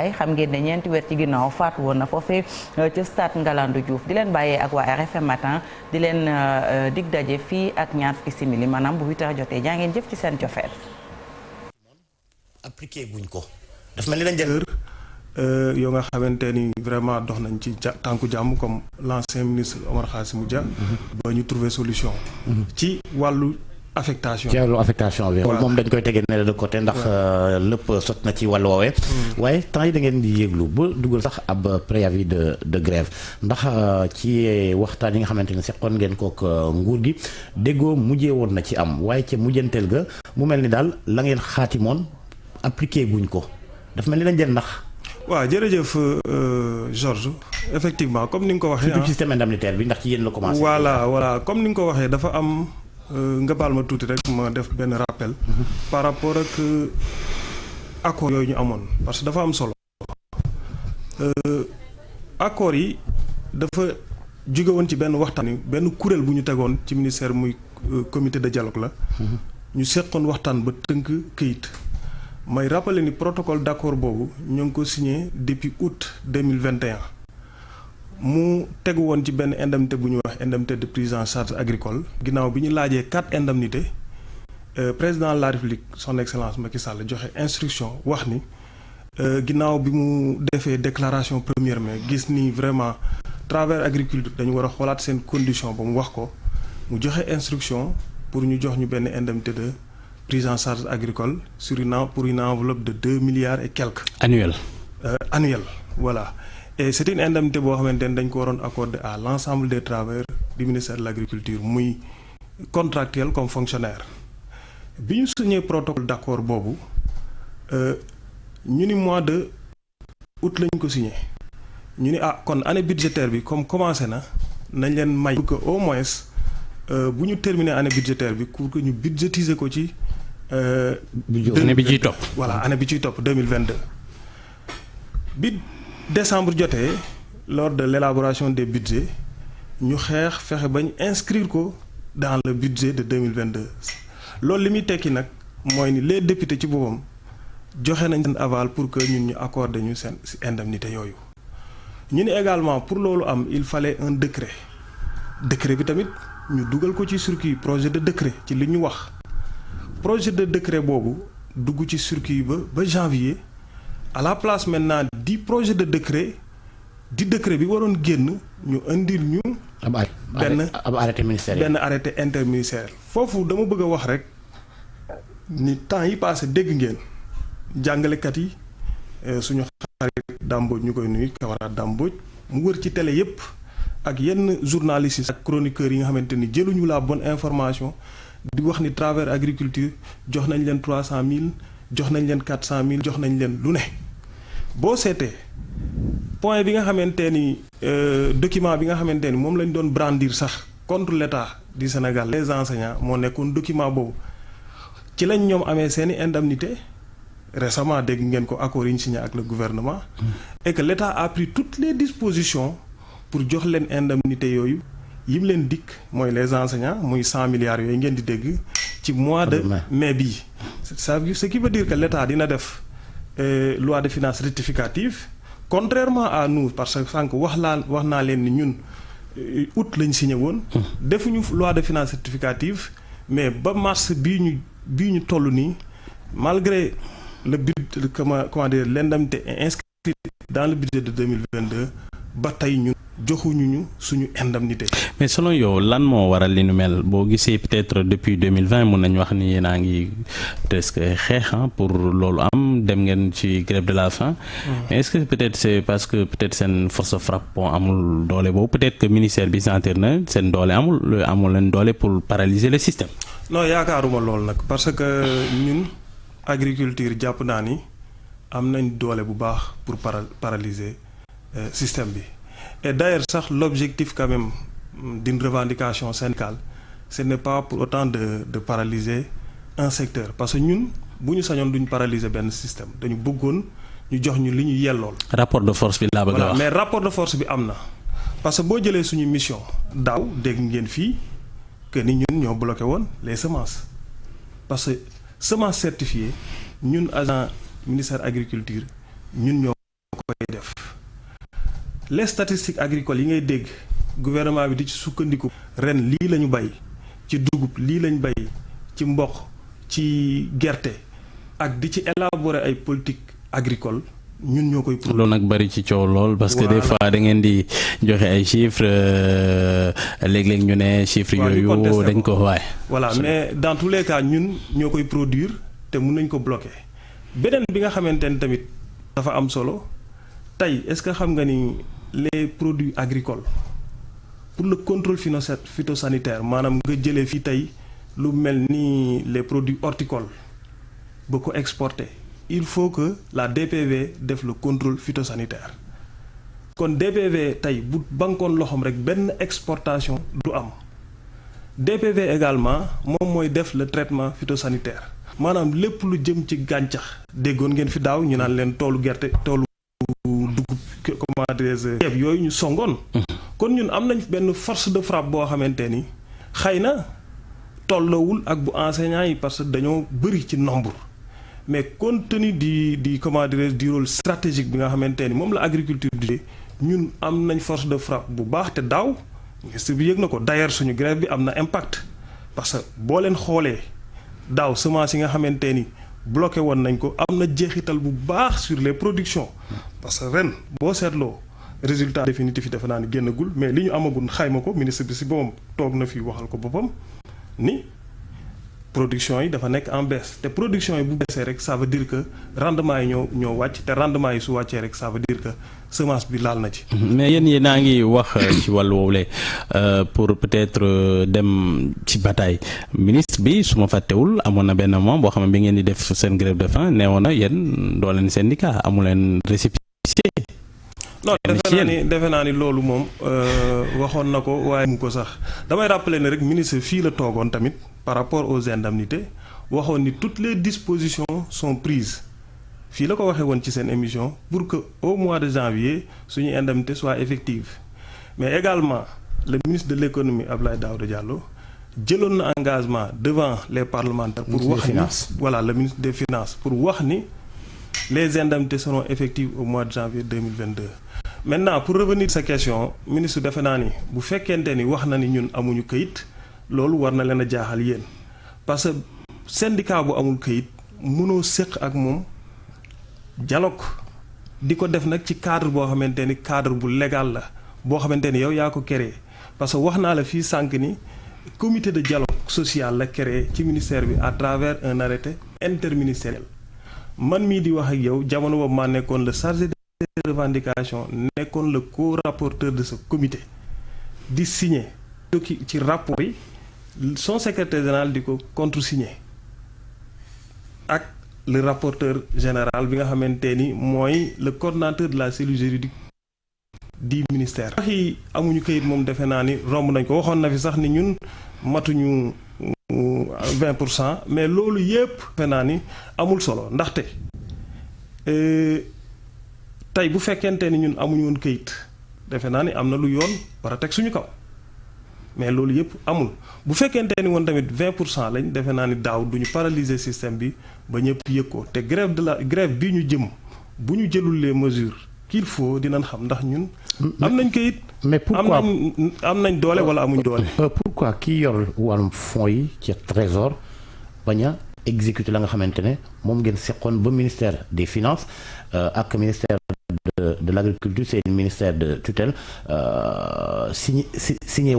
Ndiaye xam ngeen ne ñeenti weer ci ginnaaw faatu woon na foofee ca stade Ngalandou Diouf di leen bàyyee ak waa RFM matin di leen dig daje fii ak ñaar fukki simili maanaam bu 8h jotee jaa ngeen jëf ci seen cofeel. appliqué guñ ko daf mel ni dañ jël yoo nga xamante ni vraiment dox nañ ci tànku jàmm comme l'ancien ministre Omar Khassimou Dia ba ñu trouver solution ci wàllu affectation bi moom dañ koy tegee ne de côté ndax lépp sot na ci wàllu woowee waaye temps yi da ngeen di yëglu ba dugal sax ab préavis de grève ndax ci waxtaan yi nga xamante ne seqoon ngeen kook nguur gi déggoo mujjee woon na ci am waaye ca mujjanteel ga mu mel ni daal la ngeen xaatimoon appliqué guñ ko dafa mel ni dañ jël ndax waaw jërëjëf Georges effectivement comme ni nga ko waxee surtout système indemnitaire bi ndax ci yéen la commencé voilà comme ni nga ko waxee dafa am nga baal ma tuuti rek ma def benn rappel par rapport ak accords yooyu ñu amoon parce que dafa am solo accords yi dafa jóge woon ci benn waxtaan benn kuréel bu ñu tegoon ci ministère muy comité de dialogue la ñu seqoon waxtaan ba tënk këyit may rappeler ni protocole d'accord boobu ñu ngi ko signé depuis août 2021 mu tegu woon ci benn indemnité bu ñuy wax indemnité de prise en charge agricole ginnaaw bi ñu laajee 4 indemnités président de la République son excellence Macky Sall joxe instruction wax ni ginnaaw bi mu defee déclaration 1er mai gis ni vraiment travers agriculture dañu war a xoolaat seen condition ba mu wax ko mu joxe instruction pour ñu jox ñu benn indemnité de prise en charge agricole pour une enveloppe de 2 milliards et quelques. Annuel, voilà. Et c'est une indemnité boo xamante ne dañ ko waroon accorder à l'ensemble des travailleurs du ministère de l'agriculture muy contractuel comme fonctionnaire. bi ñu signé protocole d'accord boobu ñu ni mois de août lañ ko signé ñu ni kon année budgétaire bi comme commencé na nañ leen may pour que au moins bu ñu terminer année budgétaire bi pour que ñu budgétiser ko ci. année bi ciy topp. voilà année bi ciy topp 2022. bi décembre jotee lors de l'élaboration des budgets ñu fexe bañ inscrire ko dans le budget de 2022 loolu li muy tekki nag mooy ni les députés ci boppam joxe nañ seen aval pour que ñun ñu accorder ñu seen indemnité yooyu. ñu ni également pour loolu am il fallait un décret bi tamit ñu dugal ko ci circuit projet de décret ci li ñu wax. projet de décret boobu dugg ci circuit ba janvier à la place maintenant di projet de décret bi waroon génn ñu indil ñu. ab arrêté ministériel benn arrêté interministériel. foofu dama bëgg a wax rek ni temps yi passé dégg ngeen jàngalekat yi suñu xarit Damboj ñu koy nuyu camarade Damboj mu wër ci télé yépp ak yenn journalistes ak chroniqueurs yi nga xamante ni jëluñu la bonne information. di wax ni travers agriculture jox nañ leen 300 000 jox nañ leen 400 000 jox nañ leen lu ne boo seetee point bi nga xamante ni document bi nga xamante ni moom lañ doon brandir sax contre l'État du Sénégal les enseignants moo nekkoon document boobu ci lañ ñoom amee seeni indemnité récemment dégg ngeen ko accord yi ñu signé ak le gouvernement et que l'État a pris toutes les dispositions pour jox leen indemnité yooyu yim leen dikk mooy les enseignants muy 100 milliards yooyu ngeen di dégg ci mois de mai bii ce qui veut dire que l'État dina def loi de finances rectificative contrairement à nous parce que sànq wax naa leen ni ñun août lañ signé woon defuñu loi de finances rectificative mais ba mars bii ñu toll nii malgré le budget comment dire l'indemnité est inscrite dans le budget de 2022 ba tey ñun joxuñu ñu suñu indemnité. mais selon yow lan moo waral li nu mel boo gisee peut-être depuis 2020 mun nañu wax ni yéen a ngi presque xeex pour loolu am dem ngeen ci grève de la faim. mais est-ce que peut-être c'est parce que peut-être seen force de frappe amul doole boobu peut-être que ministère bi sentir na seen doole amul leen doole pour paralyser le système. non yaakaaruma loolu nag parce que ñun agriculture jàpp naa ni am nañ doole bu baax pour paralyser système bi. Et d'ailleurs sax l'objectif quand même d'une revendication syndicale ce n'est pas pour autant de paralyser un secteur parce que ñun bu ñu sañoon duñ paralyser benn système dañu bëggoon ñu jox ñu li ñu yellool. rapport de force bi laa bëgg a wax. mais rapport de force bi am na parce que boo jëlee suñu mission daaw dégg ngeen fii que ni ñun ñoo bloqué woon les semences parce que semence certifiée ñun agent ministère agriculture ñun ñoo koy def les statistiques agricoles yi ngay dégg gouvernement bi di ci sukkandiku ren lii lañu bay ci dugub lii lañ bay ci mboq ci gerte ak di ci élaborer ay politique agricole ñun ñoo koy loolu nag bari ci coow lool parce que des fois da ngeen di joxe ay chiffres léeg-léeg ñu ne chiffres yooyu dañ ko waaye voilà mais dans tous les cas ñun ñoo koy produire te mun nañ ko bloquer beneen bi nga xamante ne tamit dafa am solo tey est-ce que xam nga ni les produits agricoles pour le contrôle phytosanitaire maanaam nga jëlee fii tey lu mel ni les produits horticoles ba ko exporter il faut que la DPV def le contrôle phytosanitaire kon DPV tey bu bankoon loxoom rek benn exportation du am DPV également moom mooy def le traitement phytosanitaire maanaam lépp lu jëm ci gàncax déggoon ngeen fi daaw ñu naan leen toolu gerte toolu dugub comment dirais-je ceeb yooyu ñu songoon kon ñun am nañ benn force de frappe boo xamante ni xëy na tollawul ak bu enseignants yi parce que dañoo bëri ci nombre mais compte tenu di comment dirais-je du rôle stratégique bi nga xamante ni moom la agriculture di ñun am nañ force de frappe bu baax te daaw ministre bi yëg na ko d'ailleurs suñu grève bi am na impact parce que boo leen xoolee daaw semence yi nga xamante ni bloqué woon nañ ko am na jeexital bu baax sur les productions parce que ren boo seetloo résultat définitif yi defe naa ni génnagul mais li ñu amagul xayma ko ministre bi si boppam toog na fi waxal ko boppam ni production yi dafa nekk en baisse te production yi bu baissee rek ça veut dire que rendement yi ñoo wàcc te rendement yi su wàccee rek ça veut dire que semence bi laal na ci. mais yéen naa ngi wax ci wàllu woowule pour peut-être dem ci bataille ministre bi su ma fàttewul amoon na benn moment boo xam ne bi ngeen di def seen grève de faim nee woon na yéen doo leen syndicat amu leen récépissé. non defe naa ni loolu moom waxoon na ko waaye mu ko sax damay rappeler ne rek ministre fii la toogoon tamit par rapport aux indemnités waxoon ni toutes les dispositions sont prises fii la ko waxee woon ci seen émission pour que au mois de janvier suñu indemnité soit effective mais également le ministre de l'économie Abdoulaye Daouda Diallo jëloon na engagement devant les parlementaires pour wax ni voilà le ministre des finances pour wax ni les indemnités seront effectives au mois de janvier 2022 maintenant pour revenir sa question ministre defe naa ni bu fekkente ni wax na ni ñun amuñu këyit loolu war na leen a jaaxal yéen parce que syndicat bu amul këyit mënoo séq ak moom dialogue di ko def nag ci cadre boo xamante ni cadre bu légal la boo xamante ni yow yaa ko créé parce que wax naa la fii sànq ni comité de dialogue social la créé ci ministère bi à travers un arrêté interministériel man mii di wax ak yow jamono boobu maa nekkoon le chargé des revendications nekkoon le co-rapporteur de ce comité di signer ci rapport yi son secrétaire général di ko contresigner ak le rapporteur général bi nga xamante ni mooy le coordonnateur de la cellule juridique du ministère. wax yi amuñu këyit moom defe naa ni romb nañ ko waxoon na fi sax ni ñun matuñu 20% mais loolu yépp defe naa ni amul solo ndaxte tey bu fekkente ni ñun amuñu woon këyit defe naa ni am na lu yoon war a teg suñu kaw mais loolu yépp amul bu fekkente ni woon tamit 20% lañ defe naa ni daaw duñu paralyser système bi ba ñëpp yëg ko te grève bi ñu jëm bu ñu jëlul les mesures qu'il faut dinañ xam ndax ñun am nañ këyit mais pourquoi am nañ doole wala amuñ doole. pourquoi kii yor wàllum fonds yi ci trésor bañ a exécuter la nga xamante ne moom ngeen seqoon ba ministère des finances ak ministère de l'agriculture c'est le ministère de tutelle signé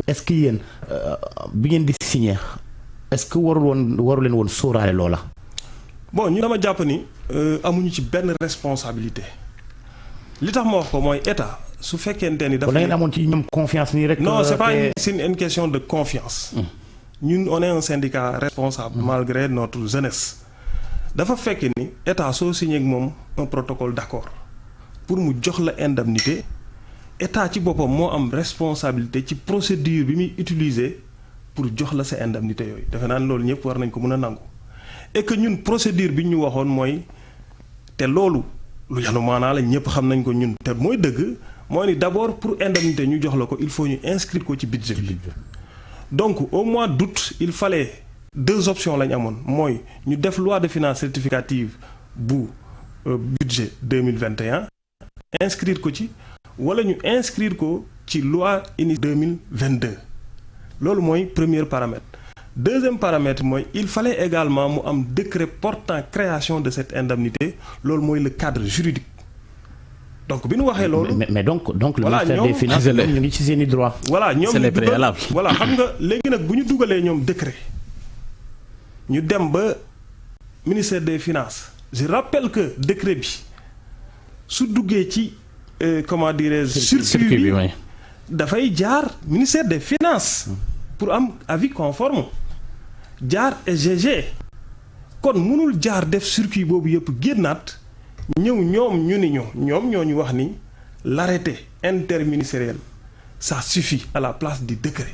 est-ce que yéen bi ngeen di signé est-ce que waru leen woon sóoraale loola. bon ñu dama jàpp ni amuñu ci benn responsabilité li tax ma wax ko mooy état su fekkente ni dafa. da ngeen amoon ci ñoom confiance nii rek. non c'est pas une question de confiance. ñun on est un syndicat responsable. malgré notre jeunesse. dafa fekk ni état soo signé ak moom un protocole d'accord pour mu jox la indemnité état ci boppam moo am responsabilité ci procédure bi muy utiliser pour jox la sa indemnité yooyu defe naa ne loolu ñëpp war nañ ko mën a nangu et que ñun procédure bi ñu waxoon mooy te loolu lu yanu maanaa la ñëpp xam nañ ko ñun te mooy dëgg mooy ni d'abord pour indemnité ñu jox la ko il faut ñu inscrire ko ci budget bi donc au mois d'août il fallait 2 options lañ amoon mooy ñu def loi de finances rectificative bu budget 2021 inscrire ko ci wala ñu inscrire ko ci loi ini 2022 loolu mooy premier paramètre. Deuxième paramètre mooy il fallait également mu am décret portant création de cette indemnité loolu mooy le cadre juridique donc bi ñu waxee loolu. mais donc le voilà, ministère des finances ñu ngi ci seeni droit. voilà ñoom c'est les préalables. voilà xam nga léegi nag bu ñu dugalee ñoom décret ñu dem ba ministère des finances je rappelle que décret bi su duggee ci comment dirais-je circuit bi dafay jaar ministère des finances pour am avis conforme jaar SGG kon mënul jaar def circuit boobu yëpp génnaat ñëw ñoom ñu ni ñoom ñoo ñu wax ni l'arrêté interministériel ça suffit à la place du décret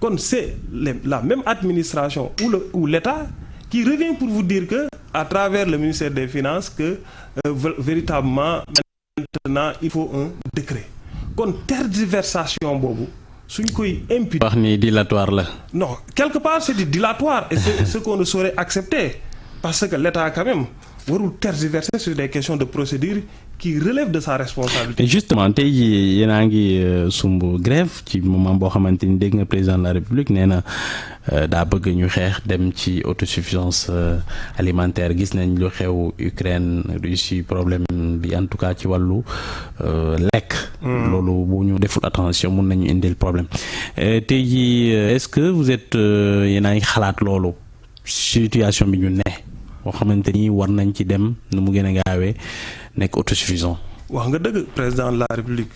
kon c'est la même administration ou l'État qui revient pour vous dire que à travers le ministère des Finances que véritablement maintenant il faut un décret kon tergiversation boobu suñ koy imputer wax ni dilatoire la. non quelque part c'est du dilatoire et c'est ce qu'on ne saurait accepter parce que l'État quand même warul tergiverser sur des questions de procédure qui relèvent de sa responsabilité. et justement tey jii yéen a ngi sumb grève ci moment boo xamante ni dégg nga président de la République nee na daa bëgg ñu xeex dem ci autosuffisance alimentaire gis nañ lu xew Ukraine Russie problème bi en tout cas ci wàllu lekk. loolu bu ñu deful attention mun nañu indil problème tey jii est-ce que vous êtes yéen a ngi xalaat loolu situation bi ñu ne boo xamante ni war nañ ci dem nu mu gën a gaawee nekk autosuffisant. wax nga dëgg président de la République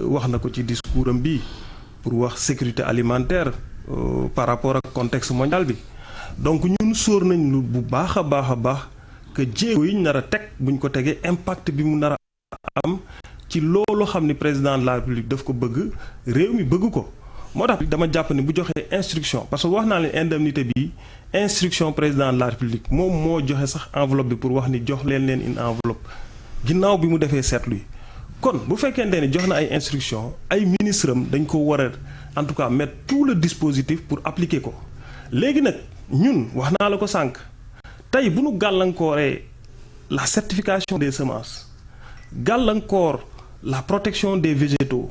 wax na ko ci discours am bii pour wax sécurité alimentaire par rapport ak contexte mondial bi donc ñun sóor nañ lu bu baax a baax que jéego yi ñu nar a teg buñ ko tegee impact bi mu nar a am ci loolu xam ni président de la République daf ko bëgg réew mi bëgg ko moo tax dama jàpp ni bu joxee instruction parce que wax naa leen indemnité bi instruction président de la République moom moo joxe sax enveloppe bi pour wax ni jox leen une enveloppe ginnaaw bi mu defee seetlu yi kon bu fekkente ni jox na ay instruction ay ministre am dañ ko war a en tout cas mettre tout le dispositif pour appliquer ko léegi nag ñun wax naa la ko sànq tey bu nu gàllankooree la certification des semences gàllankoor la protection des végétaux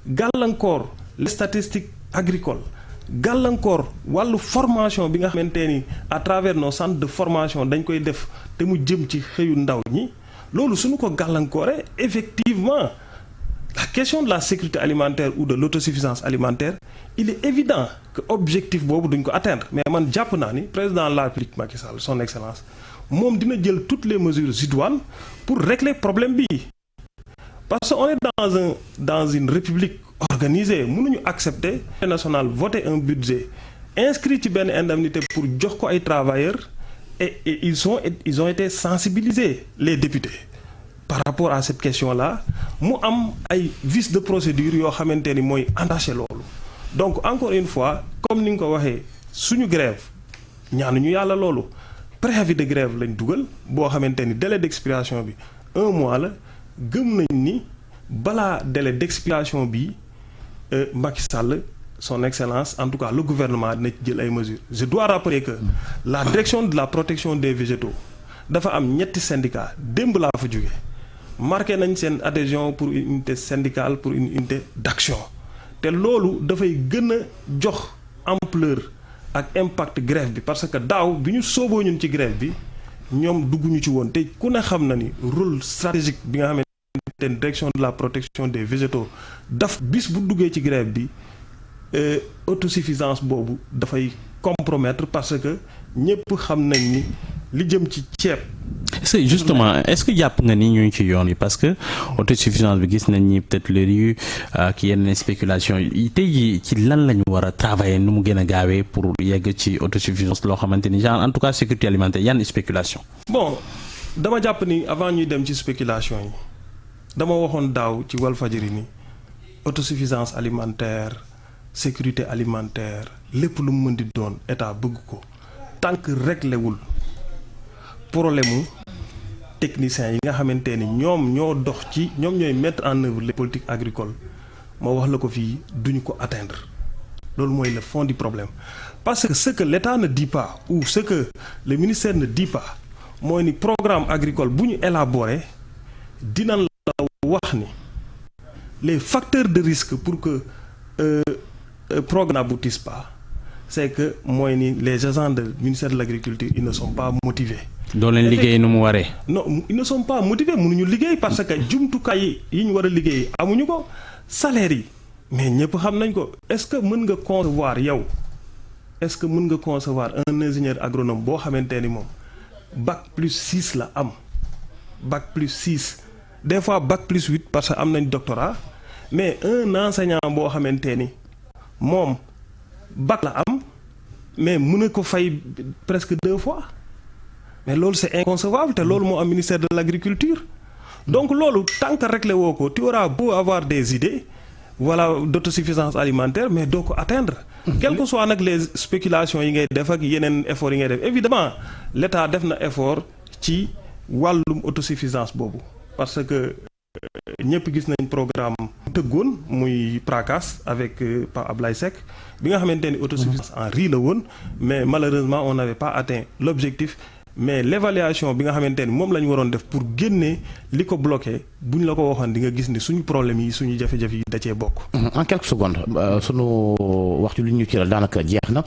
gàllankoor les statistiques agricoles gàllankoor wàllu formation bi nga xamante ni à travers nos centres de formation dañ koy def te mu jëm ci xëyu ndaw ñi loolu suñu ko gàllankooree effectivement la question de la sécurité alimentaire ou de l'autosuffisance alimentaire il est évident que objectif boobu duñ ko atteindre mais man jàpp naa ni président de la République Macky Sall son excellence moom dina jël toutes les mesures idoines pour régler problème bi parce que on est dans une république organisée mënuñu accepter national voter un budget inscrit ci benn indemnité pour jox ko ay travailleurs et ils ont été sensibilisés les députés par rapport à cette question-là mu am ay vices de procédure yoo xamante ni mooy entaché loolu donc encore une fois comme ni nga ko waxee suñu grève ñaanuñu yàlla loolu préavis de grève lañ dugal boo xamante ni délai d'expiration bi 1 mois la gëm nañ ni balaa délai d'expiration bi Macky Sall son excellence en tout cas le gouvernement dina jël ay mesures je dois rappeler que la direction de la protection des végétaux dafa am ñetti syndicats démb laa fa jóge marqué nañ seen adhésion pour une unité syndicale pour une unité d'action te loolu dafay gën a jox ampleur ak impact grève bi parce que daaw bi ñu sooboo ñun ci grève bi ñoom dugguñu ci woon te ku ne xam na ni rôle stratégique bi nga xamante ne direction de la protection des végétaux daf bis bu duggee ci grève bi autosuffisance boobu dafay compromettre parce que ñëpp xam nañ ni li jëm ci ceeb. c'est justement est-ce que jàpp nga ni ñu ngi ci yoon yi parce que autosuffisance bi gis nañ ni peut-être le riz ak yenn spéculation yi tey jii ci lan la ñu war a travailler nu mu gën a gaawee pour yegg ci autosuffisance loo xamante ni genre en tout cas sécurité alimentaire yan spéculation. bon dama jàpp ni avant ñuy dem ci spéculation yi dama waxoon daaw ci Walfadjri ni autosuffisance alimentaire sécurité alimentaire lépp lu mu mën di doon état bëgg ko tant que réglé wul problème mu techniciens yi nga xamante ni ñoom ñoo dox ci ñoom ñooy mettre en œuvre les politiques agricoles moo wax la ko fii duñu ko atteindre loolu mooy le fond du problème parce que ce que l'État ne dit pas ou ce que le ministère ne dit pas mooy ni programme agricole bu ñu élaboré dina la wax ni les facteurs de risque pour que programme n'aboutisse pas c'est que mooy ni les agents du ministère de l'agriculture ils ne sont pas motivés. doo leen liggéey nu mu waree. non ils ne sont pas motivés mënuñu liggéey parce que jumtukaay yi ñu war a liggéey amuñu ko salaire yi mais ñëpp xam nañ ko est-ce que mën nga concevoir yow est-ce que mën nga concevoir un ingénieur agronome boo xamante ni moom bac plus 6 la am bac plus 6 des fois bac plus 8 parce que am nañ doctorat mais un enseignant boo xamante ni moom bac la am mais mën na ko fay presque 2 fois mais loolu c'est inconcevable te loolu moo am ministère de l'agriculture donc loolu tant que réglé woo ko tu auras beau avoir des idées voilà d'autosuffisance alimentaire mais doo ko atteindre quelles que soient nag les spéculations yi ngay def ak yeneen efforts yi ngay def évidemment l'État def na effort ci wàllum autosuffisance boobu parce que ñëpp gis nañ programme tëggoon muy PRACAS avec Pa Ablaye Seck bi nga xamante ni autosuffisance en riz la woon mais malheureusement on n'avait pas atteint l'objectif mais l'évaluation bi nga xamante ni moom la ñu waroon def pour génne li ko bloqué bu ñu la ko waxoon di nga gis ni suñu problème yi suñu jafe-jafe yi da cee bokk. En quelques secondes sunu waxtu li ñu ci la daanaka jeex na.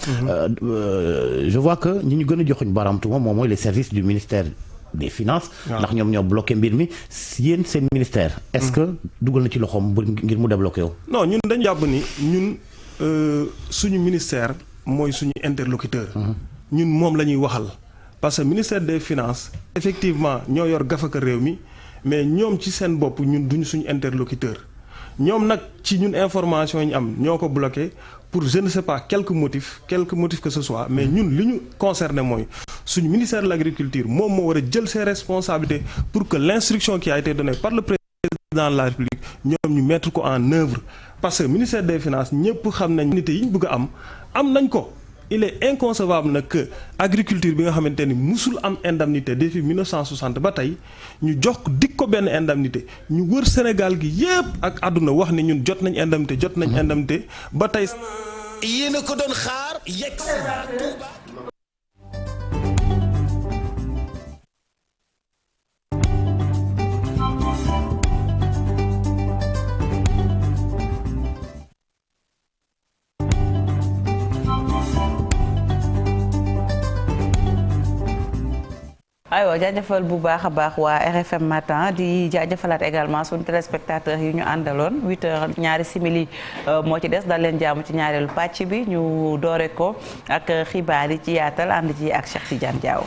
Je vois que ñi ñu gën a joxuñ baaraam tuuma moom mooy les services du ministère des finances. ndax ñoom ñoo bloqué mbir mi yéen seen ministère. est-ce que dugal na ci loxoom ngir mu débloqué wu. non ñun dañ jàpp ni ñun suñu ministère mooy suñu interlocuteur. ñun moom la ñuy waxal. parce que ministère des finances effectivement ñoo yor gafaka réew mi mais ñoom ci seen bopp ñun duñu suñu interlocuteur ñoom nag ci ñun information yi ñu am ñoo ko bloqué pour je ne sais pas quelques motifs que ce soit mais ñun li ñu concerné mooy suñu ministère de l'agriculture moom moo war a jël ses responsabilités pour que l'instruction qui a été donnée par le président de la République ñoom ñu mettre ko en œuvre parce que ministère des finances ñëpp xam nañ unité yi ñu bëgg a am nañ ko. Il est inconcevable nag que agriculture bi nga xamante ni musul am indemnité depuis 1960 ba tey ñu jox dik ko benn indemnité ñu wër Sénégal gi yépp ak àdduna wax ni ñun jot nañ indemnité ba tey. yéen a ko doon xaar yegg si aywa jaajëfal bu baax a baax waa RFM matin di jaajëfalaat également suñu téléspectateurs yi ñu àndaloon 8h ñaari simili moo ci des dal leen jaamu ci ñaareelu pàcc bi ñu doore ko ak xibaar yi ci yaatal ànd ci ak Cheikh Tidiane Diaw.